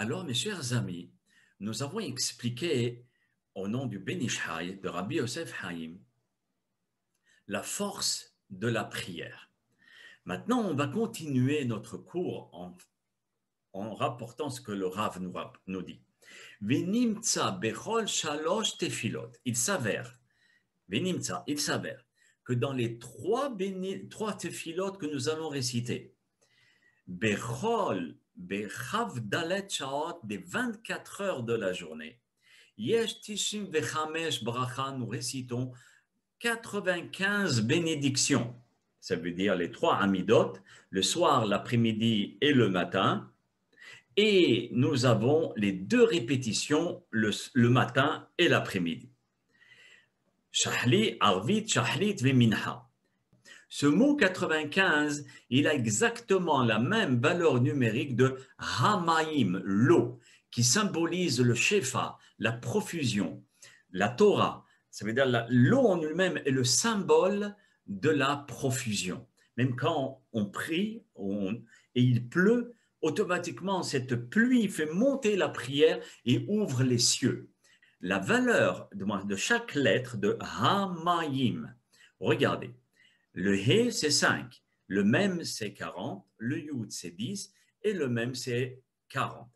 Alors, mes chers amis, nous avons expliqué au nom du Ben Ish Hai, de Rabbi Yosef Haïm, la force de la prière. Maintenant, on va continuer notre cours en rapportant ce que le Rav nous dit. Venimtsa bechol shalosh tefilot. Il s'avère que dans les trois tefilot que nous allons réciter, bechol bechavdalet shaot, des 24 heures de la journée, yesh tishim vechamesh bracha, nous récitons 95 bénédictions. Ça veut dire les trois amidot, le soir, l'après-midi et le matin. Et nous avons les deux répétitions le matin et l'après-midi. Shahli, Arvit, Shahlit, Veminha. Ce mot 95, il a exactement la même valeur numérique de Hamaim, l'eau, qui symbolise le Shefa, la profusion, la Torah. Ça veut dire l'eau en elle-même est le symbole de la profusion. Même quand on prie et il pleut, automatiquement cette pluie fait monter la prière et ouvre les cieux. La valeur de chaque lettre de Hamaim, regardez. Le He, c'est 5. Le Mem, c'est 40. Le Yud, c'est 10. Et le Mem, c'est 40.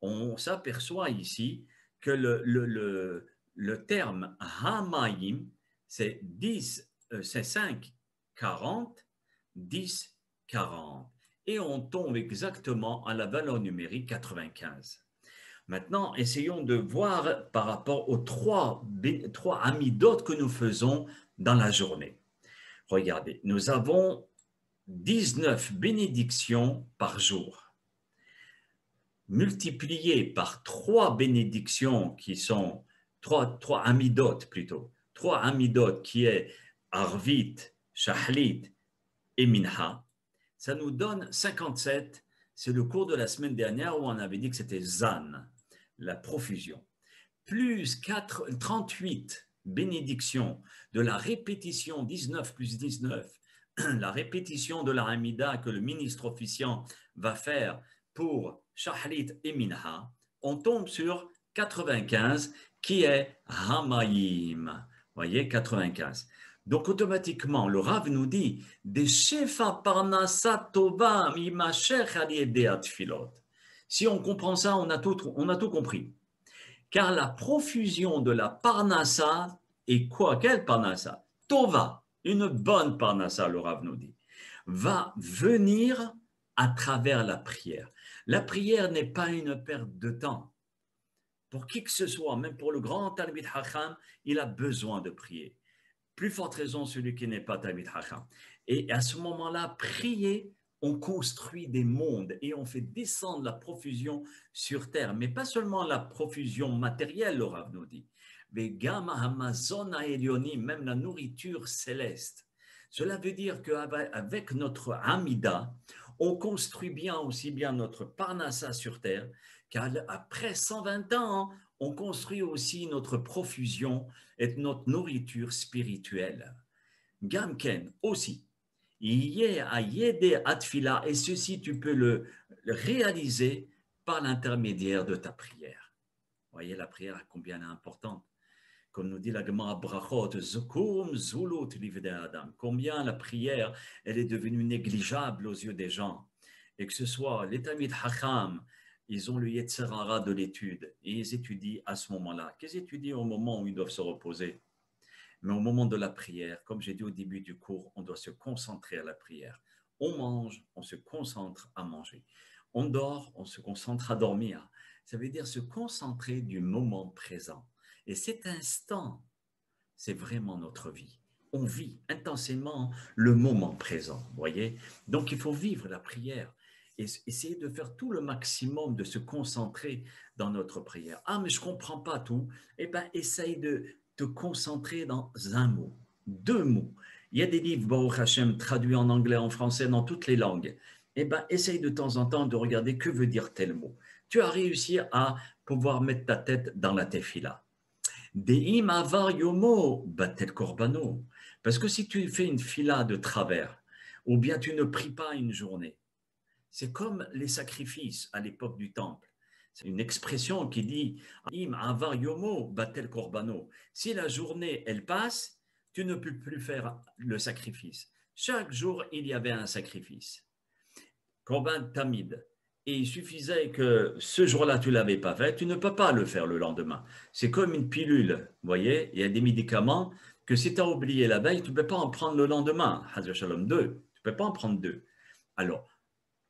On s'aperçoit ici que le terme Hamayim, c'est 10, c'est 5, 40, 10, 40. Et on tombe exactement à la valeur numérique 95. Maintenant, essayons de voir par rapport aux trois amidot que nous faisons dans la journée. Regardez, nous avons 19 bénédictions par jour, multipliées par 3 bénédictions qui sont, 3 amidot plutôt, 3 amidot qui est Arvit, Shahlit et Minha, ça nous donne 57. C'est le cours de la semaine dernière où on avait dit que c'était Zan, la profusion, plus 38 bénédiction de la répétition 19 plus 19, la répétition de la Hamida que le ministre officiant va faire pour Shahlit et Minha, on tombe sur 95 qui est Hamayim. Voyez, 95. Donc automatiquement, le Rav nous dit des shefa parnasa tova mimashech al yedei atfilot. Si on comprend ça, on a tout compris. Car la profusion de la parnassa est quoi? Quelle parnassa? Tova, une bonne parnassa, le Rav nous dit, va venir à travers la prière. La prière n'est pas une perte de temps. Pour qui que ce soit, même pour le grand Talmid Hacham, il a besoin de prier. Plus forte raison celui qui n'est pas Talmid Hacham. Et à ce moment-là, prier, on construit des mondes et on fait descendre la profusion sur terre. Mais pas seulement la profusion matérielle, le Rav nous dit, mais gamma Amazon Aelioni, même la nourriture céleste. Cela veut dire qu'avec notre Amida, on construit bien aussi bien notre Parnassa sur terre, qu'après 120 ans, on construit aussi notre profusion et notre nourriture spirituelle. Gamken aussi. Il y a Yede Atfila, et ceci, tu peux le réaliser par l'intermédiaire de ta prière. Vous voyez la prière combien elle est importante. Comme nous dit la Gemara Brachot, Zukum Zulut Livde Adam. Combien la prière, elle est devenue négligeable aux yeux des gens. Et que ce soit les Talmid Hacham, ils ont le Yetzer Hara de l'étude, et ils étudient à ce moment-là. Qu'ils étudient au moment où ils doivent se reposer. Mais au moment de la prière, comme j'ai dit au début du cours, on doit se concentrer à la prière. On mange, on se concentre à manger. On dort, on se concentre à dormir. Ça veut dire se concentrer du moment présent. Et cet instant, c'est vraiment notre vie. On vit intensément le moment présent, vous voyez? Donc, il faut vivre la prière et essayer de faire tout le maximum de se concentrer dans notre prière. Ah, mais je ne comprends pas tout. Eh bien, essaye de te concentrer dans un mot, 2 mots. Il y a des livres, Baruch Hashem, traduits en anglais, en français, dans toutes les langues. Eh bien, essaye de temps en temps de regarder que veut dire tel mot. Tu as réussi à pouvoir mettre ta tête dans la tefila. Deim avar yomo batel korbano. Parce que si tu fais une fila de travers, ou bien tu ne pries pas une journée, c'est comme les sacrifices à l'époque du temple. C'est une expression qui dit Im avar yomo batel korbano. Si la journée, elle passe, tu ne peux plus faire le sacrifice. Chaque jour, il y avait un sacrifice. Korban tamid. Et il suffisait que ce jour-là, tu ne l'avais pas fait, tu ne peux pas le faire le lendemain. C'est comme une pilule, vous voyez, il y a des médicaments que si tu as oublié la veille, tu ne peux pas en prendre le lendemain. Hazrat Shalom 2, tu ne peux pas en prendre deux. Alors,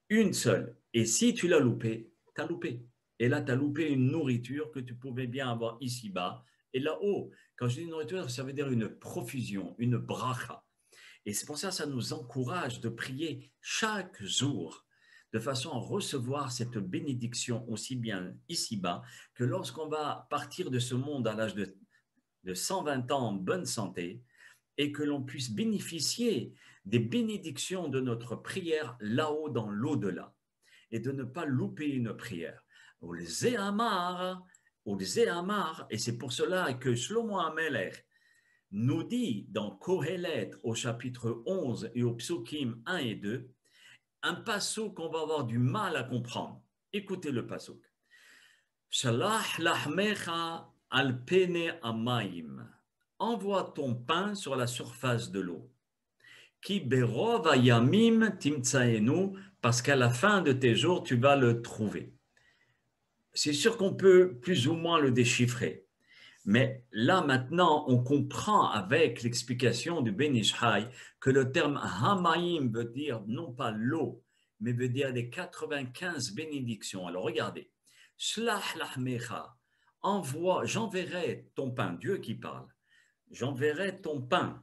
une seule. Et si tu l'as loupé, tu as loupé. Et là, tu as loupé une nourriture que tu pouvais bien avoir ici-bas et là-haut. Quand je dis nourriture, ça veut dire une profusion, une bracha. Et c'est pour ça que ça nous encourage de prier chaque jour de façon à recevoir cette bénédiction aussi bien ici-bas que lorsqu'on va partir de ce monde à l'âge de 120 ans en bonne santé et que l'on puisse bénéficier des bénédictions de notre prière là-haut dans l'au-delà et de ne pas louper une prière. Et c'est pour cela que Shlomo HaMelech nous dit dans Kohelet au chapitre 11 et au psukim 1 et 2, un passouk qu'on va avoir du mal à comprendre. Écoutez le passouk. Shalach lahmecha al pene amayim. Envoie ton pain sur la surface de l'eau. Ki berov ayamim timtsaenu, parce qu'à la fin de tes jours, tu vas le trouver. C'est sûr qu'on peut plus ou moins le déchiffrer. Mais là, maintenant, on comprend avec l'explication du Ben Ish Chai que le terme Hamaim veut dire non pas l'eau, mais veut dire les 95 bénédictions. Alors regardez, Shlach lahmecha, envoie, j'enverrai ton pain, Dieu qui parle, j'enverrai ton pain,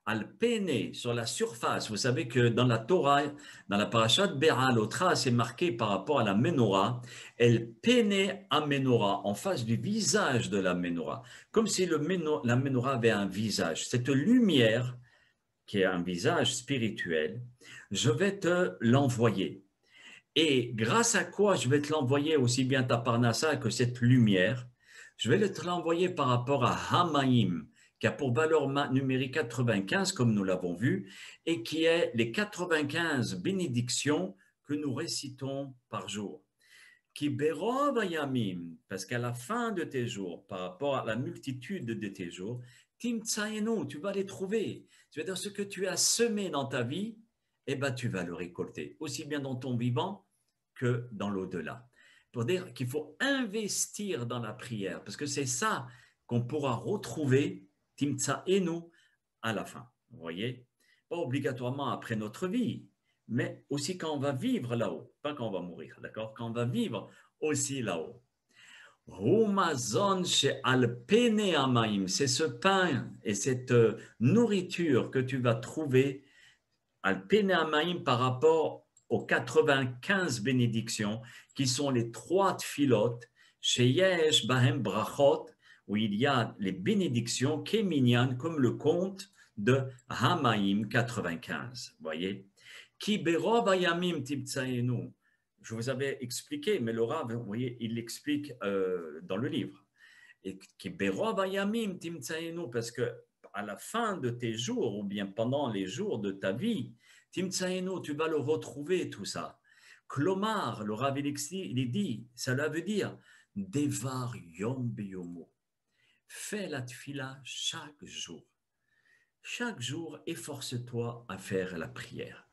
al pene, sur la surface. Vous savez que dans la Torah, dans la parashat Be'al, c'est marqué par rapport à la menorah, el pene a menorah, en face du visage de la menorah, comme si la menorah avait un visage. Cette lumière, qui est un visage spirituel, je vais te l'envoyer. Et grâce à quoi je vais te l'envoyer aussi bien ta parnassa que cette lumière, je vais te l'envoyer par rapport à Hamaïm, qui a pour valeur numérique 95, comme nous l'avons vu, et qui est les 95 bénédictions que nous récitons par jour. Qui berov yamim, parce qu'à la fin de tes jours, par rapport à la multitude de tes jours, timtsaenu, tu vas les trouver. C'est-à-dire ce que tu as semé dans ta vie, eh ben, tu vas le récolter, aussi bien dans ton vivant que dans l'au-delà. Pour dire qu'il faut investir dans la prière, parce que c'est ça qu'on pourra retrouver, timtsaenu, à la fin. Vous voyez? Pas obligatoirement après notre vie, mais aussi quand on va vivre là-haut, pas quand on va mourir, d'accord? Quand on va vivre aussi là-haut. Humazon chez Alpene Amaim, c'est ce pain et cette nourriture que tu vas trouver Alpene Amaim par rapport aux 95 bénédictions qui sont les 3 tfilotes chez Yesh Bahem Brachot, où il y a les bénédictions kéminianes comme le conte de Hamaim 95. Voyez? Ki berov ayamim tibtsaenu. Je vous avais expliqué, mais le Rav, vous voyez, il l'explique dans le livre. Et qui berov ayamim timtsaenu, parce que à la fin de tes jours, ou bien pendant les jours de ta vie, timtsaenu, tu vas le retrouver, tout ça. Klomar, le Rav, il dit, cela veut dire, devar yom beyomo. Fais la tfila chaque jour. Chaque jour, efforce-toi à faire la prière.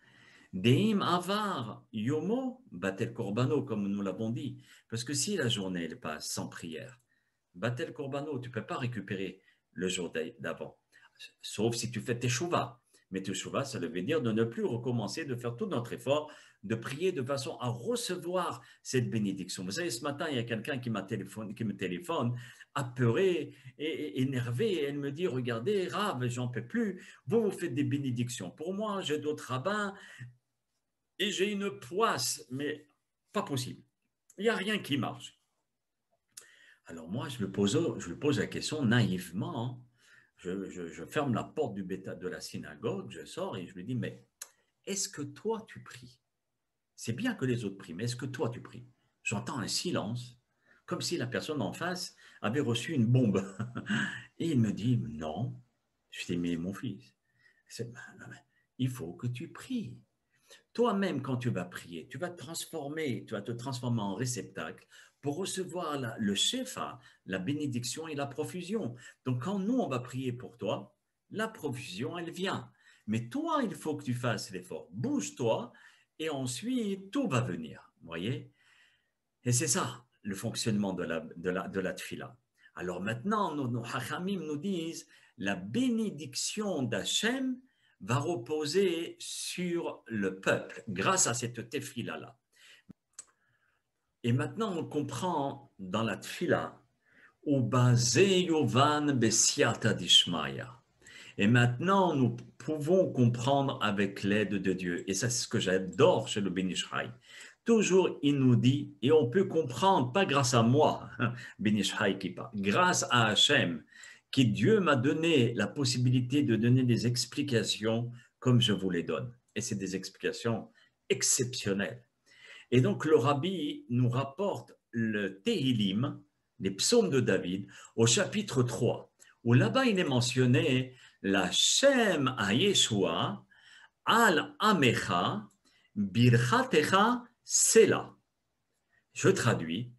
Deim avar yomo batel korbano, comme nous l'avons dit. Parce que si la journée elle passe sans prière, batel korbano, tu ne peux pas récupérer le jour d'avant. Sauf si tu fais tes chouvas. Mais tes chouvas, ça veut dire de ne plus recommencer, de faire tout notre effort, de prier de façon à recevoir cette bénédiction. Vous savez, ce matin, il y a quelqu'un qui me téléphone, apeuré et énervé, et elle me dit, regardez, Rav, j'en peux plus, vous faites des bénédictions. Pour moi, j'ai d'autres rabbins, et j'ai une poisse, mais pas possible. Il n'y a rien qui marche. Alors moi, je lui pose la question naïvement. Hein. Je ferme la porte de la synagogue, je sors et je lui dis, mais est-ce que toi, tu pries? C'est bien que les autres prient, mais est-ce que toi, tu pries? J'entends un silence, comme si la personne en face avait reçu une bombe. Et il me dit, non. Je dis, mais mon fils, il faut que tu pries. Toi-même, quand tu vas prier, tu vas te transformer en réceptacle pour recevoir le shefa, la bénédiction et la profusion. Donc, quand nous, on va prier pour toi, la profusion, elle vient. Mais toi, il faut que tu fasses l'effort. Bouge-toi et ensuite, tout va venir. Vous voyez? Et c'est ça, le fonctionnement de la tfila. Alors maintenant, nos hachamim nous disent, la bénédiction d'Hachem va reposer sur le peuple grâce à cette tefila-là. Et maintenant, on comprend dans la tfila, et maintenant, nous pouvons comprendre avec l'aide de Dieu. Et ça, c'est ce que j'adore chez le Ben Ish Chai. Toujours, il nous dit, et on peut comprendre, pas grâce à moi, Ben Ish Chai qui parle, grâce à Hachem, qui Dieu m'a donné la possibilité de donner des explications comme je vous les donne. Et c'est des explications exceptionnelles. Et donc, le Rabbi nous rapporte le Tehilim, les psaumes de David, au chapitre 3, où là-bas, il est mentionné la Shem a Yeshua al Amecha Birchatecha Sela. Je traduis,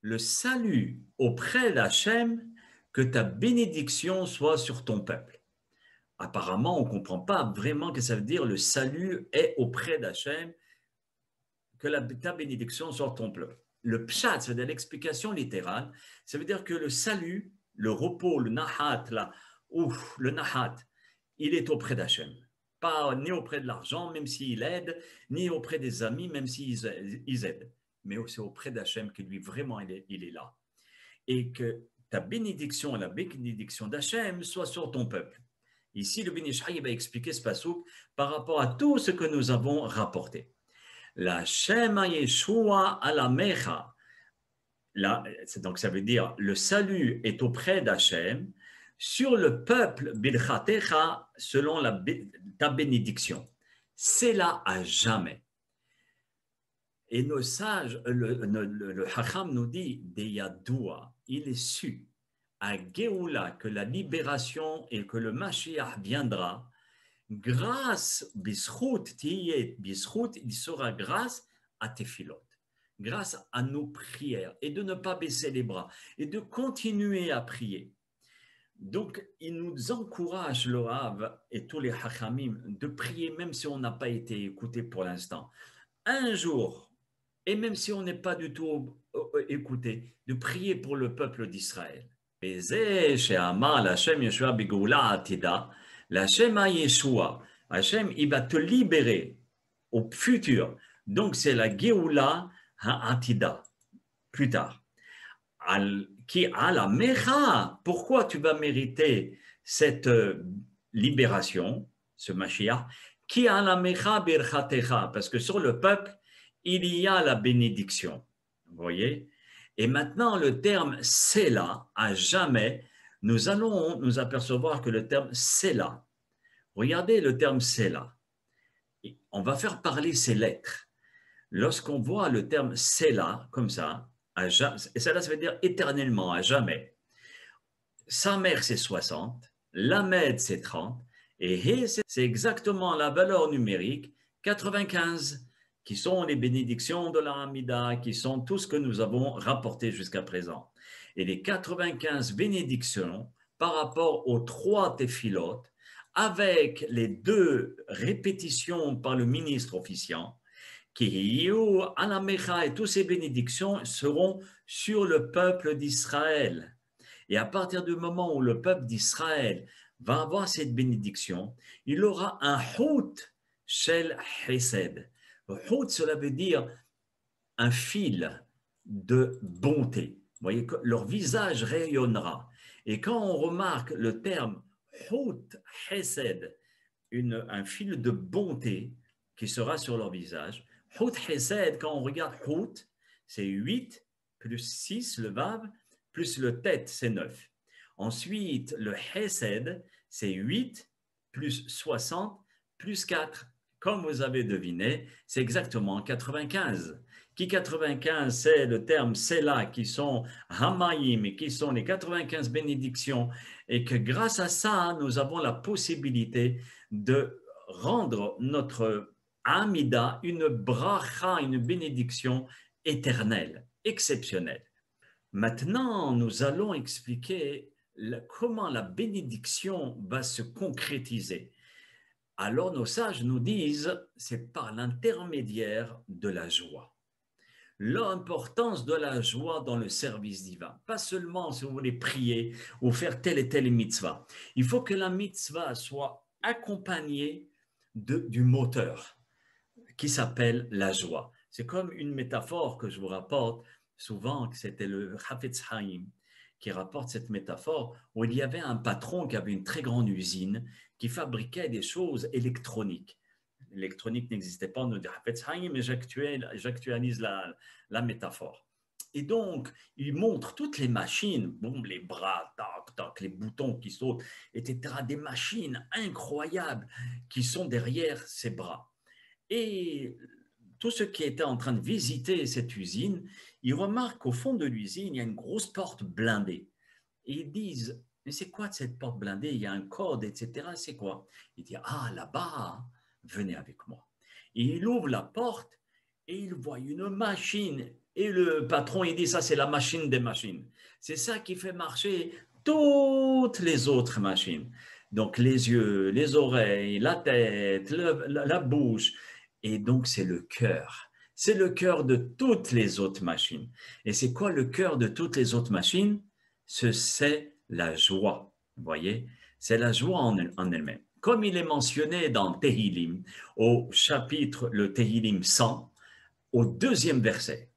le salut auprès d'Hachem, que ta bénédiction soit sur ton peuple. Apparemment, on ne comprend pas vraiment que ça veut dire le salut est auprès d'Hachem, que ta bénédiction soit ton peuple. Le pshat, c'est-à-dire l'explication littérale, ça veut dire que le salut, le repos, le nahat, le nahat, il est auprès d'Hachem. Pas ni auprès de l'argent, même s'il aide, ni auprès des amis, même s'ils aident. Mais c'est auprès d'Hachem que lui, vraiment, il est là. Et que ta bénédiction, la bénédiction d'Hachem, soit sur ton peuple. Ici, le Ben Ish Chai va expliquer ce passouk par rapport à tout ce que nous avons rapporté. La Shema Yeshua Alamecha. Donc, ça veut dire le salut est auprès d'Hachem sur le peuple Bilchatecha selon ta bénédiction. C'est là à jamais. Et nos sages, le Hacham nous dit, Deyadoua, il est su à Géoula que la libération et que le Mashiach viendra grâce, Bischut, il sera grâce à Tefilot, grâce à nos prières et de ne pas baisser les bras et de continuer à prier. Donc, il nous encourage, le Rav et tous les Hachamim, de prier même si on n'a pas été écouté pour l'instant. Un jour, et même si on n'est pas du tout écouté, de prier pour le peuple d'Israël. Hachem, il va te libérer au futur. Donc, c'est la Geoula Ha'atida, plus tard. Qui a la Mecha. Pourquoi tu vas mériter cette libération, ce Mashiach? Qui a la Mecha Birchatecha? Parce que sur le peuple, il y a la bénédiction. Vous voyez? Et maintenant, le terme c'est là, à jamais, nous allons nous apercevoir que le terme c'est là. Regardez le terme c'est là. On va faire parler ces lettres. Lorsqu'on voit le terme c'est là, comme ça, et ça veut dire éternellement, à jamais. Sa mère, c'est 60, Lamed, c'est 30, et He, c'est exactement la valeur numérique 95, qui sont les bénédictions de la Hamida, qui sont tout ce que nous avons rapporté jusqu'à présent. Et les 95 bénédictions par rapport aux 3 téphilotes, avec les 2 répétitions par le ministre officiant, qui Anamecha et toutes ces bénédictions seront sur le peuple d'Israël. Et à partir du moment où le peuple d'Israël va avoir cette bénédiction, il aura un hout shel chesed. Hout, cela veut dire un fil de bonté. Vous voyez que leur visage rayonnera. Et quand on remarque le terme hout chesed, un fil de bonté qui sera sur leur visage, Hout Chesed, quand on regarde Hout, c'est 8 plus 6, le Vav, plus le Tet, c'est 9. Ensuite, le Chesed, c'est 8 plus 60 plus 4. Comme vous avez deviné, c'est exactement 95. Qui 95, c'est le terme Sela, qui sont Hamayim, qui sont les 95 bénédictions, et que grâce à ça, nous avons la possibilité de rendre notre Amida, une bracha, une bénédiction éternelle, exceptionnelle. Maintenant, nous allons expliquer comment la bénédiction va se concrétiser. Alors, nos sages nous disent, c'est par l'intermédiaire de la joie. L'importance de la joie dans le service divin. Pas seulement si vous voulez prier ou faire telle et telle mitzvah. Il faut que la mitzvah soit accompagnée du moteur qui s'appelle la joie. C'est comme une métaphore que je vous rapporte souvent, que c'était le Hafetz Haïm qui rapporte cette métaphore, où il y avait un patron qui avait une très grande usine qui fabriquait des choses électroniques. L'électronique n'existait pas, on nous dit Hafetz Haïm, mais j'actualise la métaphore. Et donc, il montre toutes les machines, bon, les bras, tac, tac, les boutons qui sautent, etc. Des machines incroyables qui sont derrière ces bras. Et tous ceux qui étaient en train de visiter cette usine, ils remarquent qu'au fond de l'usine, il y a une grosse porte blindée. Et ils disent, mais c'est quoi cette porte blindée? Il y a un code, etc. C'est quoi? Il dit, ah, là-bas, venez avec moi. Et il ouvre la porte et il voit une machine. Et le patron, il dit, ça, c'est la machine des machines. C'est ça qui fait marcher toutes les autres machines. Donc, les yeux, les oreilles, la tête, la bouche. Et donc, c'est le cœur. C'est le cœur de toutes les autres machines. Et c'est quoi le cœur de toutes les autres machines? C'est la joie. Vous voyez? C'est la joie en elle-même. Comme il est mentionné dans Tehillim, au chapitre, le Tehillim 100, au deuxième verset.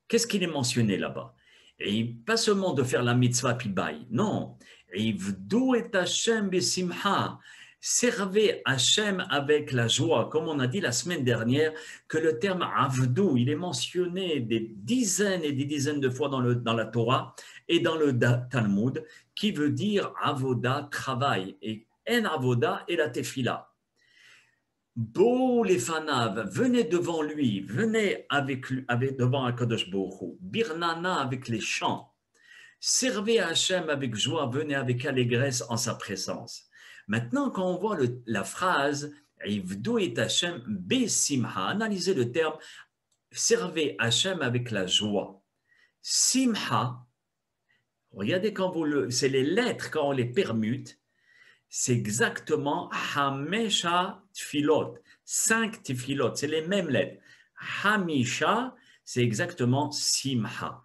Qu'est-ce qu'il est mentionné là-bas? Et pas seulement de faire la mitzvah puis bye, non. Ivdu et Hashem besimha. Servez Hashem avec la joie, comme on a dit la semaine dernière, que le terme avdou, il est mentionné des dizaines et des dizaines de fois dans la Torah et dans le Talmud, qui veut dire avoda, travail, et en avoda et la tefila. Bo les fanav, venez devant lui, venez devant Akadosh Baruch Hu. Birnana avec les chants. Servez Hachem avec joie, venez avec allégresse en sa présence. Maintenant, quand on voit la phrase Ivdu et Hachem besimha, analysez le terme servez Hachem avec la joie. Simha, regardez c'est les lettres quand on les permute, c'est exactement Hamesha Tfilot, 5 Tfilot, c'est les mêmes lettres. Hamisha, c'est exactement Simha.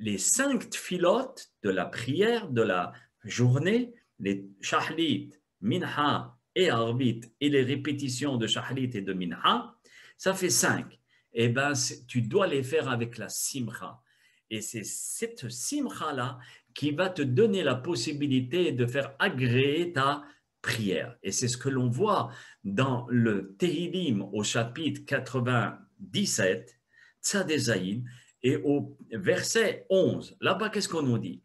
Les 5 Tfilot de la prière de la journée, les Shahlit, Minha et Arvit, et les répétitions de Shahlit et de Minha, ça fait 5. Eh bien, tu dois les faire avec la Simcha. Et c'est cette Simcha-là qui va te donner la possibilité de faire agréer ta prière. Et c'est ce que l'on voit dans le Tehillim au chapitre 97, Tzadézaïn, et au verset 11. Là-bas, qu'est-ce qu'on nous dit?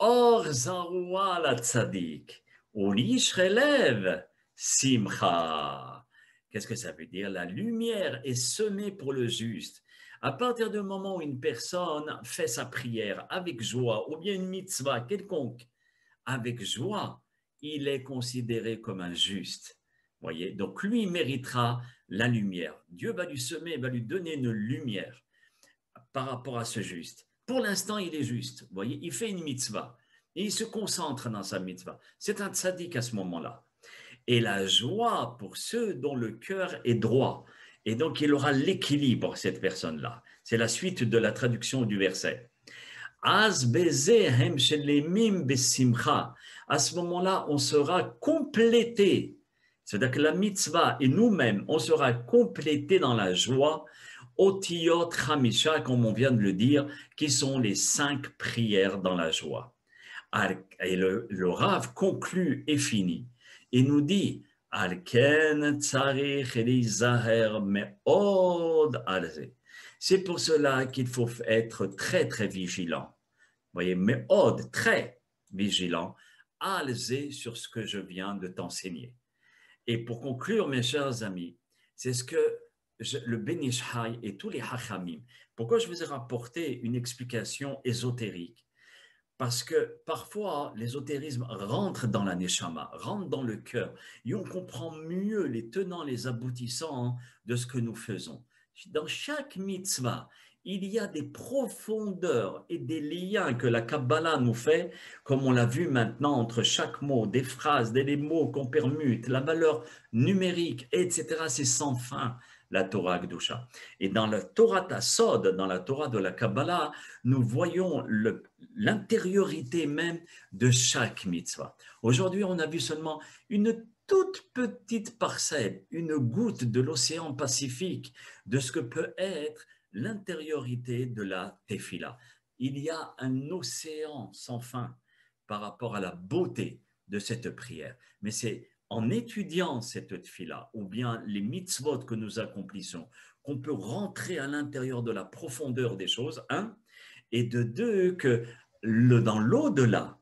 Or zaroua la tzadik, ulish relève simcha. Qu'est-ce que ça veut dire? La lumière est semée pour le juste. À partir du moment où une personne fait sa prière avec joie, ou bien une mitzvah quelconque avec joie, il est considéré comme un juste. Voyez? Donc lui méritera la lumière. Dieu va lui semer, va lui donner une lumière par rapport à ce juste. Pour l'instant, il est juste. Voyez? Il fait une mitzvah et il se concentre dans sa mitzvah. C'est un tzaddik à ce moment-là. Et la joie pour ceux dont le cœur est droit. Et donc, il aura l'équilibre, cette personne-là. C'est la suite de la traduction du verset. À ce moment-là, on sera complété. C'est-à-dire que la mitzvah et nous-mêmes, on sera complétés dans la joie, Otiyot Hamisha, comme on vient de le dire, qui sont les 5 prières dans la joie. Et le Rav conclut et finit. Il nous dit, c'est pour cela qu'il faut être très, très vigilant. Vous voyez, mais très vigilant, alzé sur ce que je viens de t'enseigner. Et pour conclure, mes chers amis, c'est ce que le Ben Ish Chai et tous les Hachamim, pourquoi je vous ai rapporté une explication ésotérique? Parce que parfois, l'ésotérisme rentre dans la neshama, rentre dans le cœur, et on comprend mieux les tenants, les aboutissants de ce que nous faisons. Dans chaque mitzvah, il y a des profondeurs et des liens que la Kabbalah nous fait, comme on l'a vu maintenant entre chaque mot, des phrases, des mots qu'on permute, la valeur numérique, etc. C'est sans fin, la Torah Kedusha. Et dans la Torah Tassod, dans la Torah de la Kabbalah, nous voyons l'intériorité même de chaque mitzvah. Aujourd'hui, on a vu seulement une toute petite parcelle, une goutte de l'océan Pacifique, de ce que peut être l'intériorité de la tefila. Il y a un océan sans fin par rapport à la beauté de cette prière. Mais c'est en étudiant cette tefila, ou bien les mitzvot que nous accomplissons, qu'on peut rentrer à l'intérieur de la profondeur des choses, et de deux, que dans l'au-delà,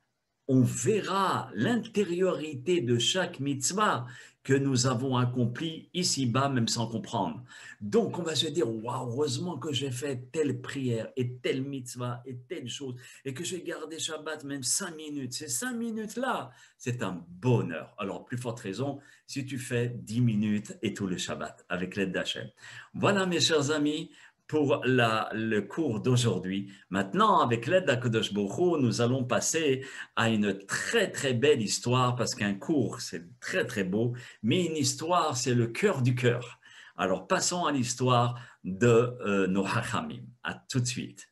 on verra l'intériorité de chaque mitzvah que nous avons accompli ici-bas, même sans comprendre. Donc, on va se dire, waouh, heureusement que j'ai fait telle prière et telle mitzvah et telle chose, et que j'ai gardé Shabbat même 5 minutes. Ces 5 minutes-là, c'est un bonheur. Alors, plus forte raison, si tu fais 10 minutes et tout le Shabbat, avec l'aide d'Hachem. Voilà, mes chers amis, pour le cours d'aujourd'hui. Maintenant, avec l'aide d'Akadosh Baruch Hu, nous allons passer à une très très belle histoire, parce qu'un cours, c'est très très beau, mais une histoire, c'est le cœur du cœur. Alors, passons à l'histoire de nos Hachamim. À tout de suite.